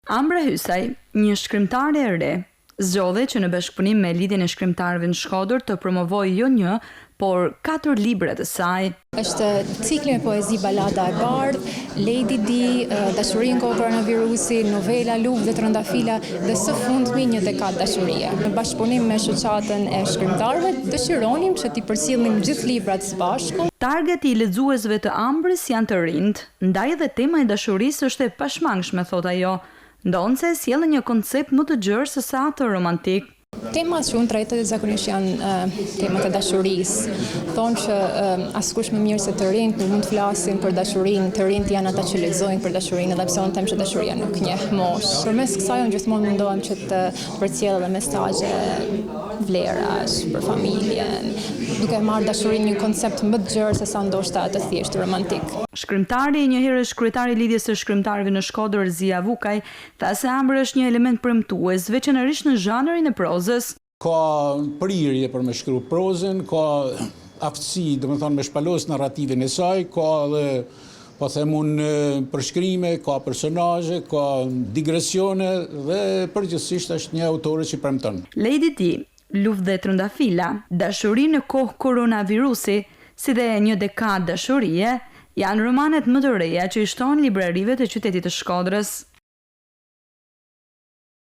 Ambra Hysaj, një shkrimtare e re, zgjodhi që në bashkëpunim me lidhjen e shkrimtarëve në Shkodër të promovojë jo një, por 4 libra të saj. Është cikli me poezi Balada e Bardh, Lady D, Dashuria në kohë koronavirusi, novela Luftë dhe Trëndafila dhe së fundmi Një dekadë dashurie. Në bashkëpunim me shoqatën e shkrimtarëve, dëshironim që t'i përcjellim gjithë librat së bashku. Targeti i lexuesve të Ambrës janë të rinjt, ndaj edhe tema e dashurisë është e pashmangshme, thot ajo, ndonse sjellë një koncept më të gjerë se sa atë romantik. Temat që unë trajtoj zakonisht janë temat e dashurisë. Thonë që askush më mirë se të rinjt nuk mund të flasin për dashurinë, të rinjt janë ata që lexojnë për dashurinë, edhe pse unë them që dashuria nuk njeh moshë. Përmes kësaj unë gjithmonë mundohem që të përcjell edhe mesazhe vlerash për familjen, duke marrë dashurinë një koncept më të gjerë se sa ndoshta të thjeshtë romantik. Shkrimtari, njëherë kryetari i lidhjes së shkrimtarëve në Shkodër, Zia Vukaj, tha se Ambra është një element premtues, veçanërisht në zhanrin e prozës. Ka prirje për me shkruar prozën, ka aftësi, domethënë me shpalos narrativin e saj, ka edhe po them unë përshkrime, ka personazhe, ka digresione dhe përgjithsisht është një autore që premton. Lady D, Luftë dhe Trëndafila, Dashuri në kohë koronavirusi, si dhe Një dekadë dashurie, janë romanet më të reja që i shtohen librarive të qytetit të Shkodrës.